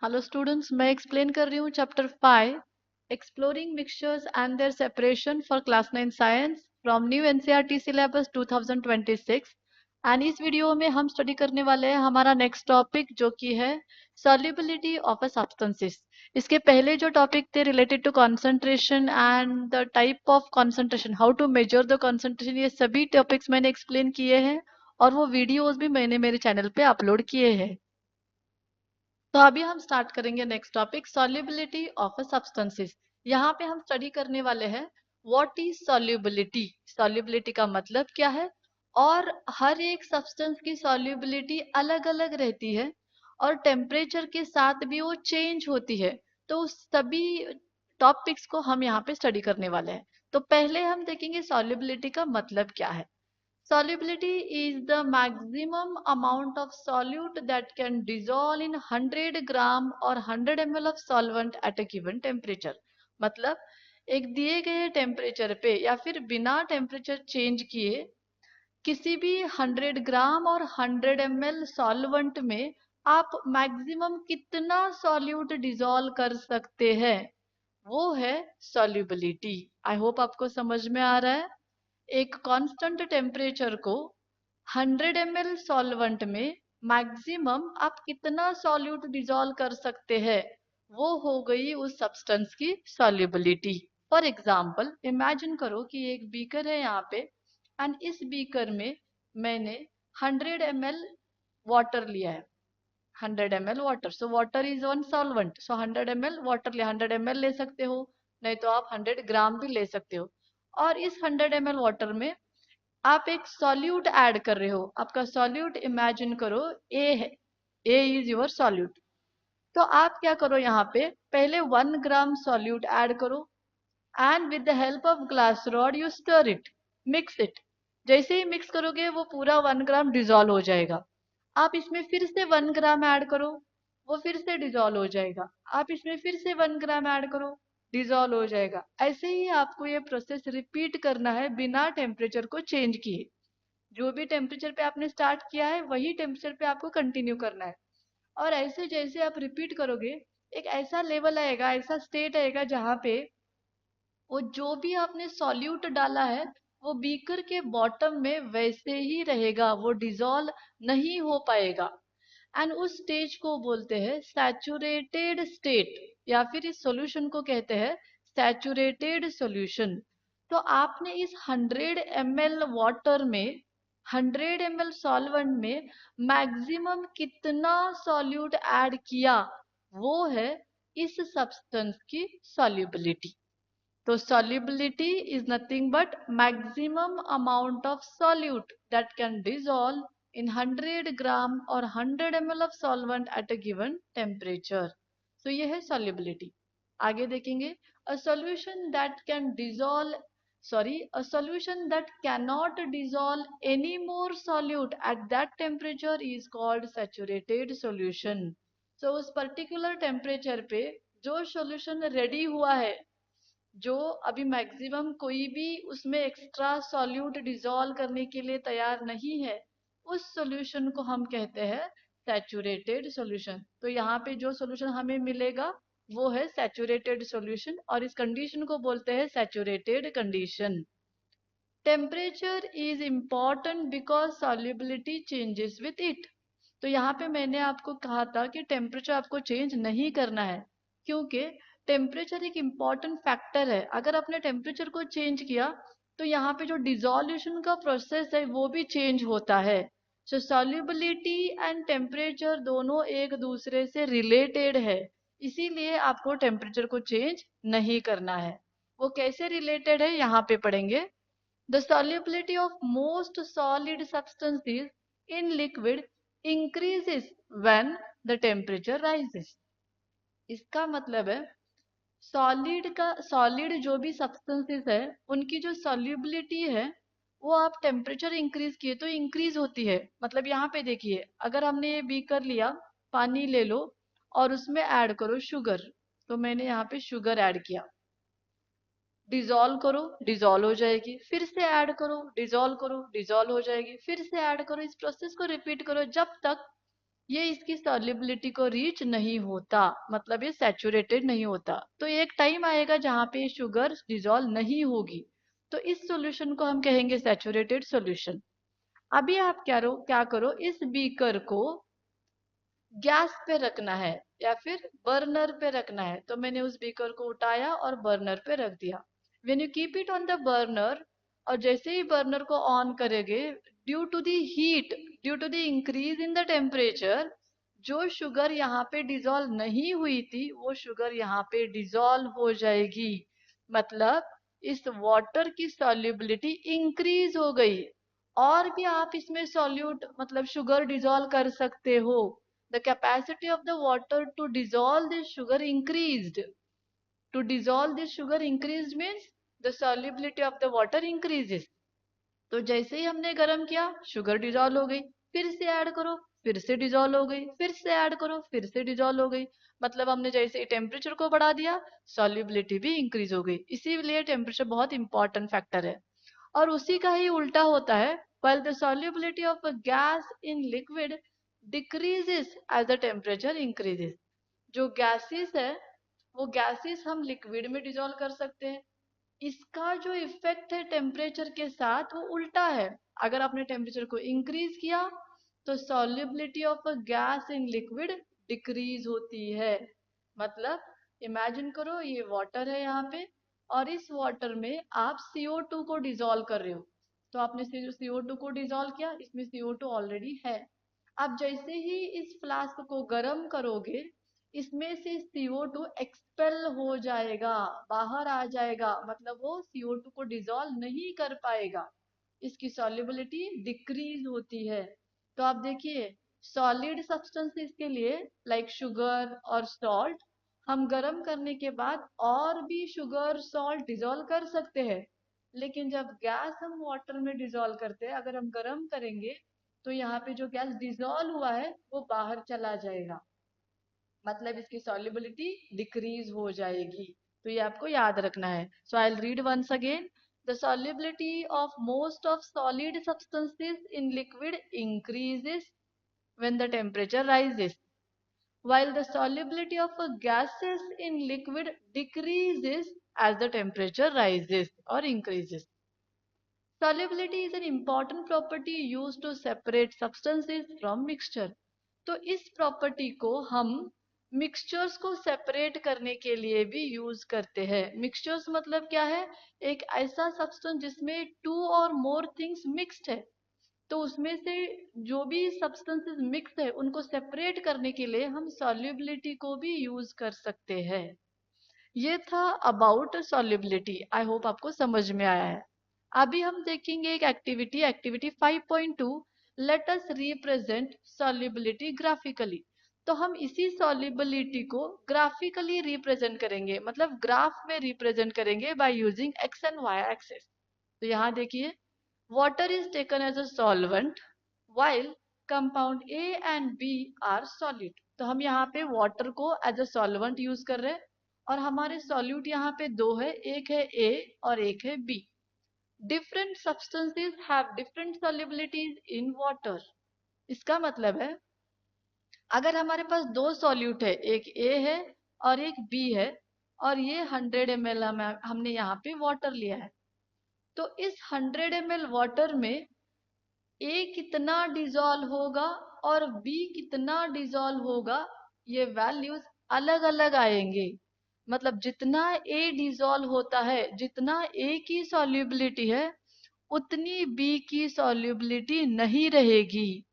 Hello students, मैं explain कर रही हूँ chapter 5 exploring mixtures and their separation for class 9 science from new NCERT syllabus 2026। And इस video में हम स्टडी करने वाले हैं हमारा नेक्स्ट टॉपिक जो कि है सॉल्युबिलिटी ऑफ अ सब्सटेंसेस। इसके पहले जो टॉपिक थे related to concentration and the type of concentration, how to measure the concentration, ये सभी टॉपिक्स मैंने एक्सप्लेन किए हैं और वो वीडियोस भी मैंने मेरे चैनल पे अपलोड किए हैं। तो अभी हम स्टार्ट करेंगे next topic, solubility of a substances. यहाँ पे हम स्टडी करने वाले हैं व्हाट इज सॉल्युबिलिटी। सॉल्युबिलिटी का मतलब क्या है, और हर एक सब्सटेंस की सॉल्युबिलिटी अलग अलग रहती है और टेम्परेचर के साथ भी वो चेंज होती है। तो उस सभी टॉपिक्स को हम यहाँ पे स्टडी करने वाले हैं। तो पहले हम देखेंगे सॉल्युबिलिटी का मतलब क्या है। Solubility is the maximum amount of solute that can dissolve in 100 gram or 100 ml of solvent at a given temperature। मतलब एक दिए गए टेम्परेचर पे या फिर बिना टेम्परेचर चेंज किए किसी भी 100 ग्राम और 100 ml सॉल्वेंट में आप मैक्सिमम कितना सॉल्यूट डिजोल्व कर सकते हैं, वो है सॉल्युबिलिटी। आई होप आपको समझ में आ रहा है। एक कांस्टेंट टेम्परेचर को 100 ml सॉल्वेंट में मैक्सिमम आप कितना सॉल्यूट डिजोल्व कर सकते हैं, वो हो गई उस सब्सटेंस की सॉल्युबिलिटी। फॉर एग्जांपल इमेजिन करो कि एक बीकर है यहाँ पे एंड इस बीकर में मैंने 100 ml वाटर लिया है। 100 ml water, so water is one solvent, so 100 ml water ले 100 ml ले सकते हो, नहीं तो आप 100 ग्राम भी ले सकते हो। और इस 100 ml वाटर में आप एक सॉल्यूट ऐड कर रहे हो। आपका सॉल्यूट इमेजिन करो ए है, ए इज योर सॉल्यूट। तो आप क्या करो, यहाँ पे पहले 1 ग्राम सॉल्यूट ऐड करो and with the help of glass rod you stir it, mix it. जैसे ही मिक्स करोगे वो पूरा 1 ग्राम डिजोल्व हो जाएगा। आप इसमें फिर से 1 ग्राम ऐड करो, वो फिर से डिजोल्व हो जाएगा। आप इसमें फिर से 1 ग्राम ऐड करो, डिजोल्व हो जाएगा। ऐसे ही आपको ये प्रोसेस रिपीट करना है बिना टेम्परेचर को चेंज किए। जो भी टेम्परेचर पे आपने स्टार्ट किया है वही टेम्परेचर पे आपको कंटिन्यू करना है। और ऐसे जैसे आप रिपीट करोगे एक ऐसा लेवल आएगा, ऐसा स्टेट आएगा जहाँ पे वो जो भी आपने सॉल्यूट डाला है वो बीकर के बॉटम में वैसे ही रहेगा, वो डिजोल्व नहीं हो पाएगा। एंड उस स्टेज को बोलते हैं सैचुरेटेड स्टेट, या फिर इस सॉल्यूशन को कहते हैं सैचुरेटेड सॉल्यूशन। तो आपने इस 100 ml वाटर में, 100 ml सॉल्वेंट में मैक्सिमम कितना सॉल्यूट ऐड किया, वो है इस सब्सटेंस की सॉल्युबिलिटी। तो solubility is nothing but maximum amount of solute that can dissolve in 100 gram or 100 ml of solvent at a given temperature। तो ये है solubility। आगे देखेंगे a solution that can dissolve, a solution that cannot dissolve any more solute at that temperature is called saturated solution। so उस particular temperature पे जो solution ready हुआ है, जो अभी मैक्सिमम कोई भी उसमें एक्स्ट्रा सॉल्यूट डिसॉल्व करने के लिए तैयार नहीं है, उस सॉल्यूशन को हम कहते हैं सैचुरेटेड सॉल्यूशन। तो यहाँ पे जो सॉल्यूशन हमें मिलेगा वो है सैचुरेटेड सॉल्यूशन, और इस कंडीशन को बोलते हैं saturated condition. Temperature is important because solubility changes with it. तो यहाँ पे मैंने आपको कहा था कि टेम्परेचर आपको चेंज नहीं करना है, क्योंकि टेम्परेचर एक इम्पॉर्टेंट फैक्टर है। अगर आपने टेम्परेचर को चेंज किया तो यहाँ पे जो डिसोल्यूशन का प्रोसेस है वो भी चेंज होता है। सो सॉल्युबिलिटी एंड टेम्परेचर दोनों एक दूसरे से रिलेटेड है, इसीलिए आपको टेम्परेचर को चेंज नहीं करना है। वो कैसे रिलेटेड है यहाँ पे पढ़ेंगे। The solubility of most solid substances in liquid increases when the temperature rises। इसका मतलब है सॉलिड जो भी सब्सटेंसेस है उनकी जो सॉल्युबिलिटी है वो आप टेम्परेचर इंक्रीज किए तो इंक्रीज होती है। मतलब यहाँ पे देखिए, अगर हमने ये बीकर लिया, पानी ले लो और उसमें ऐड करो शुगर। तो मैंने यहाँ पे शुगर ऐड किया, डिजोल्व करो, डिजोल्व हो जाएगी, फिर से ऐड करो, डिजोल्व करो, डिजोल्व हो जाएगी, फिर से ऐड करो। इस प्रोसेस को रिपीट करो जब तक ये इसकी सॉल्युबिलिटी को रीच नहीं होता, मतलब ये सैचुरेटेड नहीं होता। तो एक टाइम आएगा जहाँ पे शुगर डिजोल्व नहीं होगी, तो इस सॉल्यूशन को हम कहेंगे सैचुरेटेड सॉल्यूशन। अभी आप क्या करो, इस बीकर को गैस पे रखना है या फिर बर्नर पे रखना है। तो मैंने उस बीकर को उठाया और बर्नर पे रख दिया। When you keep it on the burner, और जैसे ही बर्नर को ऑन करेंगे, due to the heat, due to the increase in the temperature, जो शुगर यहाँ पे डिजोल्व नहीं हुई थी वो शुगर यहाँ पे डिजोल्व हो जाएगी। मतलब इस वाटर की सॉल्युबिलिटी इंक्रीज हो गई। और भी आप इसमें सॉल्यूट मतलब शुगर डिजोल्व कर सकते हो। The capacity of the water to dissolve this sugar increased. To dissolve this sugar increased means the solubility of the water increases. तो जैसे ही हमने गर्म किया, शुगर डिजोल्व हो गई, फिर से ऐड करो, फिर से डिजोल्व हो गई, फिर से ऐड करो, फिर से डिजोल्व हो गई। मतलब हमने जैसे ही टेम्परेचर को बढ़ा दिया, सॉल्युबिलिटी भी इंक्रीज हो गई। इसीलिए टेम्परेचर बहुत इंपॉर्टेंट फैक्टर है। और उसी का ही उल्टा होता है, while the solubility of a gas in liquid decreases as the temperature increases। जो गैसेस है वो गैसेस हम लिक्विड में डिजोल्व कर सकते हैं। इसका जो इफेक्ट है टेम्परेचर के साथ वो उल्टा है। अगर आपने टेम्परेचर को इंक्रीज किया तो solubility of a gas in liquid decrease होती है। मतलब इमेजिन करो ये वाटर है यहाँ पे, और इस वाटर में आप CO2 को डिजोल्व कर रहे हो। तो आपने CO2 को डिजोल्व किया, इसमें CO2 ऑलरेडी है। आप जैसे ही इस फ्लास्क को गर्म करोगे, इसमें से CO2 एक्सपेल हो जाएगा, बाहर आ जाएगा। मतलब वो CO2 को डिजोल्व नहीं कर पाएगा, इसकी सॉल्युबिलिटी डिक्रीज होती है। तो आप देखिए, सॉलिड सब्सटेंसेस के लिए लाइक शुगर और सॉल्ट, हम गर्म करने के बाद और भी शुगर सॉल्ट डिजोल्व कर सकते हैं। लेकिन जब गैस हम वाटर में डिजोल्व करते हैं, अगर हम गर्म करेंगे तो यहाँ पे जो गैस डिजोल्व हुआ है वो बाहर चला जाएगा। मतलब इसकी सॉल्युबिलिटी डिक्रीज हो जाएगी। तो ये आपको याद रखना है। So I will read once again. The solubility of most of solid substances in liquid increases when the temperature rises, while the solubility of gases in liquid decreases as the temperature rises or increases. Solubility is an important property used to separate substances from mixture. तो इस property को हम mixtures को separate करने के लिए भी use करते हैं। मिक्सचर्स मतलब क्या है? एक ऐसा सब्सटेंस जिसमें टू और मोर थिंग्स मिक्स्ड है। तो उसमें से जो भी सब्सटेंसेस मिक्स है उनको सेपरेट करने के लिए हम सॉल्युबिलिटी को भी यूज कर सकते हैं। ये था अबाउट सॉल्युबिलिटी। आई होप आपको समझ में आया है। अभी हम देखेंगे एक activity, activity 5.2, let us represent solubility graphically. तो हम इसी सॉल्युबिलिटी को ग्राफिकली रिप्रेजेंट करेंगे, मतलब ग्राफ में रिप्रेजेंट करेंगे by using X and Y axis. तो यहाँ देखिए, water is taken as a solvent while compound A and B are solid। तो हम यहाँ पे water को as a solvent यूज कर रहे हैं, और हमारे solute यहाँ पे दो है, एक है A और एक है B। Different substances have different solubilities in water। इसका मतलब है अगर हमारे पास दो सॉल्यूट है, एक ए है और एक बी है, और ये 100 ml हमने यहाँ पे वाटर लिया है, तो इस 100 ml वाटर में ए कितना डिजोल्व होगा और बी कितना डिजोल्व होगा, ये वैल्यूज अलग अलग आएंगे। मतलब जितना ए डिजोल्व होता है, जितना ए की सॉल्युबिलिटी है, उतनी बी की सॉल्युबिलिटी नहीं रहेगी।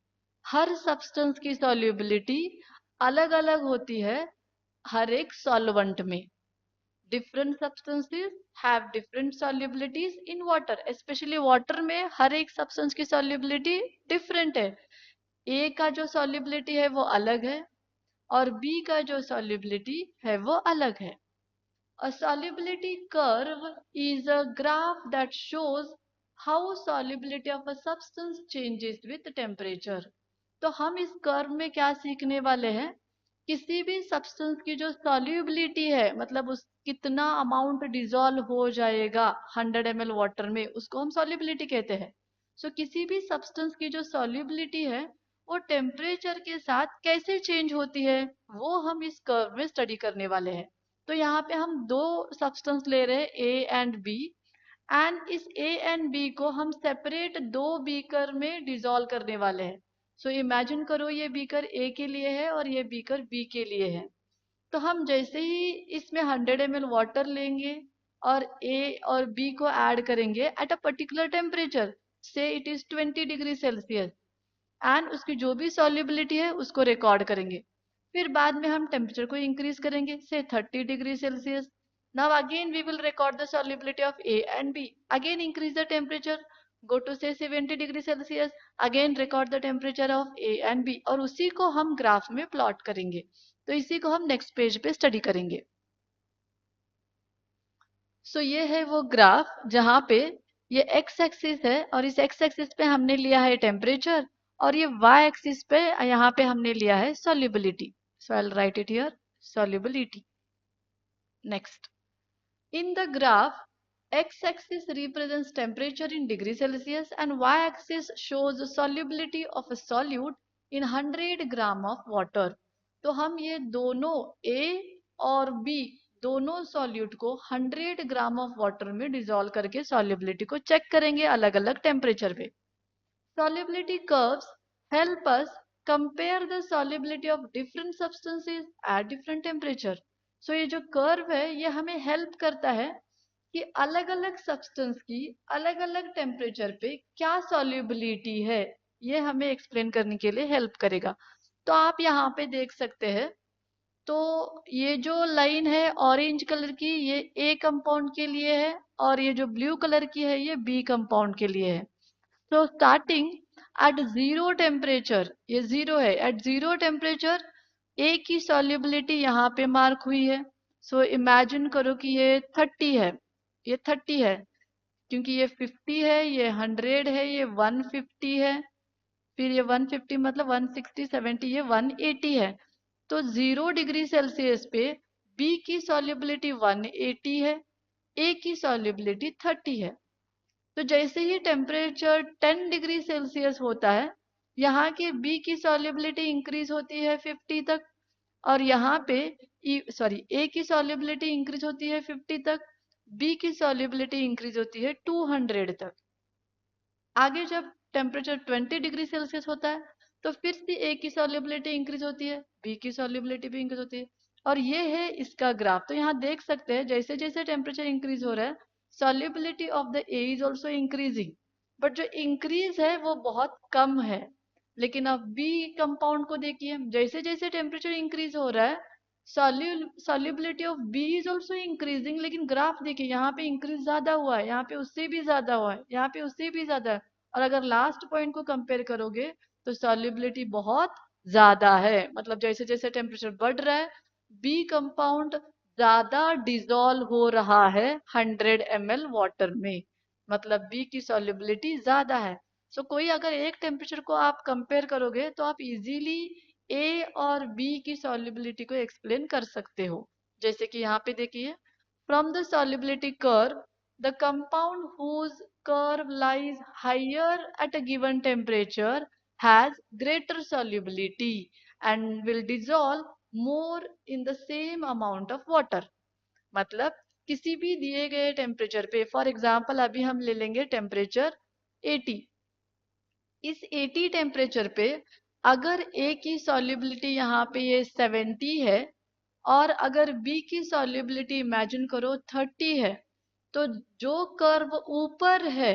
हर सब्सटेंस की सॉल्युबिलिटी अलग अलग होती है हर एक सॉल्वेंट में। different substances have different solubilities in water, especially water में हर एक substance की solubility different है। A का जो solubility है वो अलग है, और B का जो solubility है वो अलग है। A solubility curve is a graph that shows how solubility of a substance changes with temperature। तो हम इस कर्व में क्या सीखने वाले हैं? किसी भी सब्सटेंस की जो सॉल्युबिलिटी है, मतलब उस कितना अमाउंट डिजोल्व हो जाएगा 100 ml वाटर में, उसको हम सॉल्युबिलिटी कहते हैं। सो किसी भी सब्सटेंस की जो सॉल्युबिलिटी है वो टेम्परेचर के साथ कैसे चेंज होती है, वो हम इस कर्व में स्टडी करने वाले हैं। तो यहाँ पे हम दो सब्सटेंस ले रहे हैं, ए एंड बी, एंड इस ए एंड बी को हम सेपरेट दो बीकर में डिसॉल्व करने वाले हैं। सो इमेजिन करो ये बीकर ए के लिए है और ये बीकर बी के लिए है। तो हम जैसे ही इसमें 100 ml वाटर लेंगे और ए और बी को ऐड करेंगे एट अ पर्टिकुलर टेम्परेचर, से it is 20 degree Celsius, and उसकी जो भी सॉल्युबिलिटी है उसको रिकॉर्ड करेंगे। फिर बाद में हम टेम्परेचर को इंक्रीज करेंगे say 30 degree Celsius. Now again we will record the solubility of A and B, again increase the temperature, go to say 70 degree Celsius, again record the temperature of A and B, और उसी को हम graph में plot करेंगे। तो इसी को हम नेक्स्ट पेज पे स्टडी करेंगे। सो ये है वो ग्राफ जहाँ पे ये एक्स एक्सिस है और इस एक्स एक्सिस पे हमने लिया है टेम्परेचर, और ये वाई एक्सिस पे यहाँ पे हमने लिया है solubility. So I'll write it here, solubility. Next, in the graph, x-axis represents temperature in degree Celsius and y-axis shows the solubility of a solute in 100 gram of water. तो हम ये दोनों A और B दोनों solute को 100 gram of water में dissolve करके solubility को चेक करेंगे अलग अलग टेम्परेचर पे। Solubility curves help us compare the solubility of different substances at different temperature. So ये जो कर्व है ये हमें हेल्प करता है कि अलग अलग सब्सटेंस की अलग अलग टेम्परेचर पे क्या सॉल्युबिलिटी है, ये हमें एक्सप्लेन करने के लिए हेल्प करेगा। तो आप यहाँ पे देख सकते हैं, तो ये जो लाइन है ऑरेंज कलर की ये ए कंपाउंड के लिए है, और ये जो ब्लू कलर की है ये बी कंपाउंड के लिए है। तो स्टार्टिंग एट जीरो टेम्परेचर, ये जीरो है, एट जीरो टेम्परेचर ए की सॉल्युबिलिटी यहाँ पे मार्क हुई है। सो इमेजिन करो कि ये 30 है, ये 30 है, क्योंकि ये 50 है, ये 100 है, ये 150 है, फिर ये 150 मतलब 160 70, ये 180 है। तो 0 डिग्री सेल्सियस पे बी की सॉल्युबिलिटी 180 है, ए की सॉल्युबिलिटी 30 है। तो जैसे ही टेम्परेचर 10 डिग्री सेल्सियस होता है, यहाँ के बी की सॉल्युबिलिटी इंक्रीज होती है 50 तक, और यहाँ पे ए की सॉल्युबिलिटी इंक्रीज होती है 50 तक, बी की सॉल्युबिलिटी इंक्रीज होती है 200 तक। आगे जब टेम्परेचर 20 डिग्री सेल्सियस होता है तो फिर से ए की सॉल्युबिलिटी इंक्रीज होती है, बी की सॉल्युबिलिटी भी इंक्रीज होती है, और ये है इसका ग्राफ। तो यहाँ देख सकते हैं जैसे जैसे टेम्परेचर इंक्रीज हो रहा है solubility of the A is also increasing, but जो इंक्रीज है वो बहुत कम है। लेकिन अब बी कंपाउंड को देखिए, जैसे जैसे टेम्परेचर इंक्रीज हो रहा है solubility of B is also increasing, लेकिन ग्राफ देखिए यहाँ पे इंक्रीज ज्यादा हुआ है, यहाँ पे उससे भी ज्यादा हुआ है, यहाँ पे उससे भी ज्यादा है, और अगर लास्ट पॉइंट को कंपेयर करोगे तो सॉल्युबिलिटी बहुत ज्यादा है। मतलब जैसे जैसे टेम्परेचर बढ़ रहा है बी कंपाउंड ज्यादा डिजोल्व हो रहा है 100 ml वाटर में, मतलब बी की सॉल्युबिलिटी ज्यादा है। सो कोई अगर एक टेम्परेचर को आप कंपेयर करोगे तो आप इजीली ए और बी की सॉल्युबिलिटी को एक्सप्लेन कर सकते हो। जैसे कि यहाँ पे देखिए, from the solubility curve the compound whose curve lies higher at a given temperature has greater solubility and will dissolve more in the same amount of water. मतलब किसी भी दिए गए टेम्परेचर पे, फॉर एग्जाम्पल अभी हम ले लेंगे टेम्परेचर 80, इस 80 टेम्परेचर पे अगर ए की सॉल्युबिलिटी यहाँ पे ये 70 है और अगर बी की सॉल्युबिलिटी इमेजिन करो 30 है, तो जो कर्व ऊपर है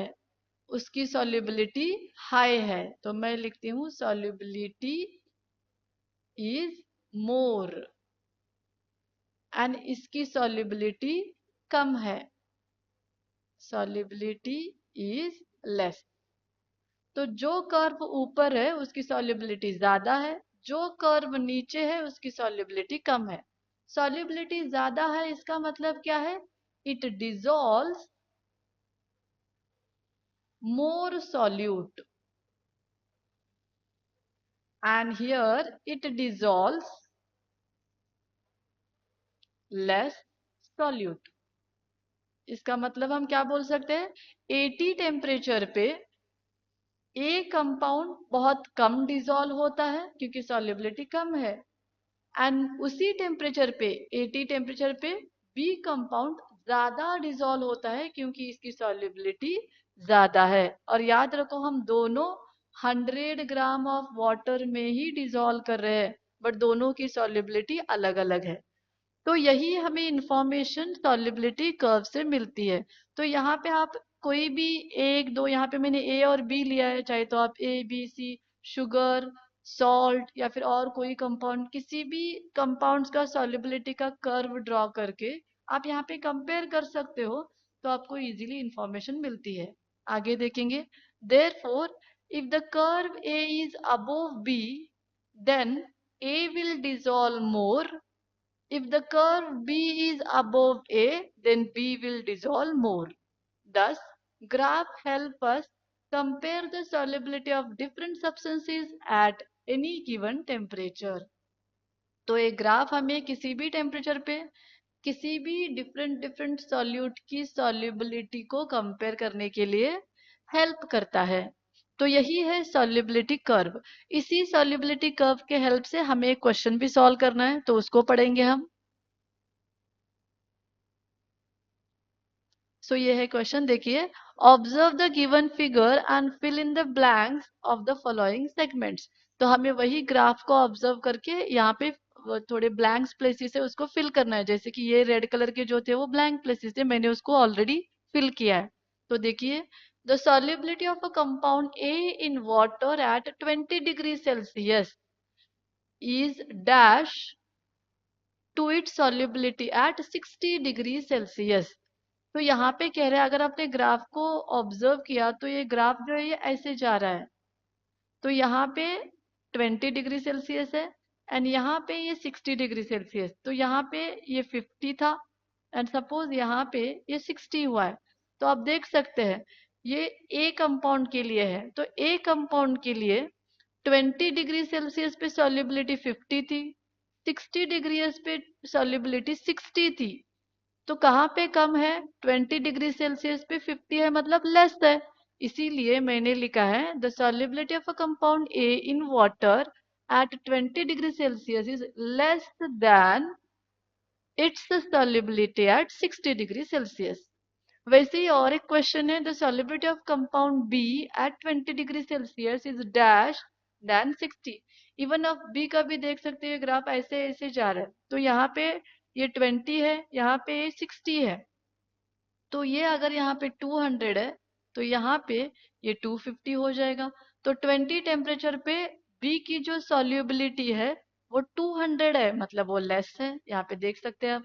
उसकी सॉल्युबिलिटी हाई है। तो मैं लिखती हूँ सॉल्युबिलिटी इज मोर, एंड इसकी सॉल्युबिलिटी कम है, सॉल्युबिलिटी इज लेस। तो जो कर्व ऊपर है उसकी सॉल्युबिलिटी ज्यादा है, जो कर्व नीचे है उसकी सॉल्युबिलिटी कम है। सॉल्युबिलिटी ज्यादा है इसका मतलब क्या है, it dissolves more solute, and here it dissolves less solute. इसका मतलब हम क्या बोल सकते हैं, 80 टेम्परेचर पे ए कंपाउंड बहुत कम डिसॉल्व होता है क्योंकि सॉल्युबिलिटी कम है, एंड उसी टेम्परेचर पे 80 टेम्परेचर पे बी कंपाउंड ज्यादा डिसॉल्व होता है क्योंकि इसकी सॉल्युबिलिटी ज्यादा है। और याद रखो हम दोनों 100 ग्राम ऑफ वाटर में ही डिसॉल्व कर रहे हैं, बट दोनों की सॉल्युबिलिटी अलग अलग है। तो यही हमें इंफॉर्मेशन सॉल्युबिलिटी कर्व से मिलती है। तो यहाँ पे आप कोई भी एक दो, यहाँ पे मैंने ए और बी लिया है, चाहे तो आप A B C, sugar, salt या फिर और कोई कंपाउंड, किसी भी कंपाउंड्स का सॉल्युबिलिटी का कर्व ड्रॉ करके आप यहाँ पे कंपेयर कर सकते हो, तो आपको इजीली इंफॉर्मेशन मिलती है। आगे देखेंगे, therefore if the curve A is above B then A will dissolve more. If the curve B is above A, then B will dissolve more. Thus, graph help us compare the solubility of different substances at any given temperature. तो एक graph हमें किसी भी temperature पे किसी भी different different solute की solubility को कंपेयर करने के लिए हेल्प करता है। तो यही है सॉल्युबिलिटी कर्व। इसी सॉल्युबिलिटी कर्व के हेल्प से हमें एक क्वेश्चन भी सॉल्व करना है, तो उसको पढ़ेंगे हम। सो ये है क्वेश्चन, देखिए, observe the given figure and fill in the blanks of the following segments. तो हमें वही ग्राफ को ऑब्जर्व करके यहाँ पे थोड़े ब्लैंक्स प्लेसेस है उसको फिल करना है। जैसे कि ये रेड कलर के जो थे वो ब्लैंक प्लेसेस थे, मैंने उसको ऑलरेडी फिल किया है। तो देखिए, the solubility of a compound A in water at 20 degree Celsius is dash to its solubility at 60 degree Celsius. तो यहाँ पे कह रहे हैं, अगर आपने ग्राफ को ऑब्जर्व किया तो ये ग्राफ जो है ये ऐसे जा रहा है। तो यहाँ पे 20 डिग्री सेल्सियस है एंड यहाँ पे ये 60 डिग्री सेल्सियस। तो यहाँ पे ये 50 था एंड सपोज यहाँ पे ये 60 हुआ है। तो आप देख सकते हैं ये ए कंपाउंड के लिए है। तो ए कंपाउंड के लिए 20 डिग्री सेल्सियस पे सॉल्युबिलिटी 50 थी, 60 डिग्री पे सॉल्युबिलिटी 60 थी। तो कहाँ पे कम है? 20 डिग्री सेल्सियस पे 50 है, मतलब लेस है। इसीलिए मैंने लिखा है the solubility of a compound A in water at 20 degree Celsius is less than its solubility at 60 degree Celsius. वैसे ही और एक क्वेश्चन है, the solubility of compound B at 20 degree Celsius is dash than 60। Even आप B का भी देख सकते हैं, ग्राफ ऐसे ऐसे जा रहा है। तो यहाँ पे ये 20 है, यहाँ पे 60 है। तो ये अगर यहाँ पे 200 है तो यहाँ पे ये 250 हो जाएगा। तो 20 टेम्परेचर पे बी की जो सॉल्युबिलिटी है वो 200 है, मतलब वो लेस है, यहाँ पे देख सकते हैं आप।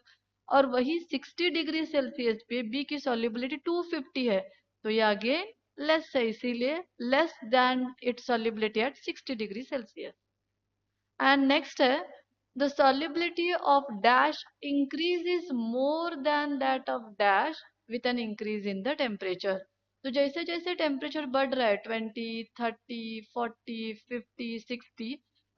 और वही 60 डिग्री सेल्सियस पे बी की सॉल्युबिलिटी 250 है, तो ये अगेन लेस है, इसीलिए less than its solubility at 60 degree Celsius. And next है, the solubility of dash increases more than that of dash with an increase in the temperature. तो जैसे जैसे टेम्परेचर बढ़ रहा है 20, 30, 40, 50, 60,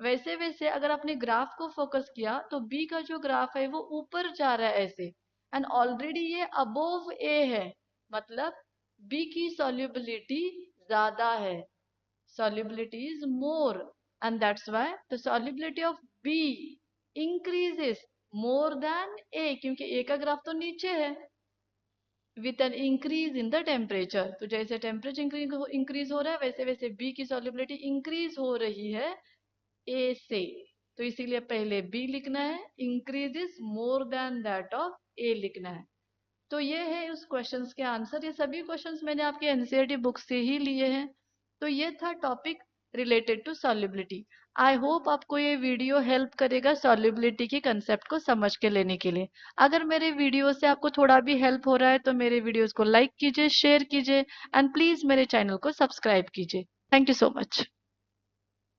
वैसे वैसे अगर आपने ग्राफ को फोकस किया तो बी का जो ग्राफ है वो ऊपर जा रहा है ऐसे, एंड ऑलरेडी ये अबोव ए है, मतलब बी की सॉल्युबिलिटी ज्यादा है, solubility is more, and that's why the solubility of B increases more than A, क्योंकि A का ग्राफ तो नीचे है, with an increase in the temperature। तो जैसे टेम्परेचर इंक्रीज हो रहा है वैसे वैसे B की solubility इंक्रीज हो रही है A से। तो इसीलिए पहले B लिखना है, increases more than that of A लिखना है। तो ये है उस क्वेश्चंस के आंसर। ये सभी क्वेश्चंस मैंने आपके एनसीईआरटी बुक से ही लिए हैं। तो ये था topic related to solubility. I hope आपको ये वीडियो हेल्प करेगा सॉल्युबिलिटी के कंसेप्ट को समझ के लेने के लिए। अगर मेरे वीडियो से आपको थोड़ा भी हेल्प हो रहा है तो मेरे वीडियोस को लाइक कीजिए, शेयर कीजिए एंड प्लीज मेरे चैनल को सब्सक्राइब कीजिए। Thank you so much.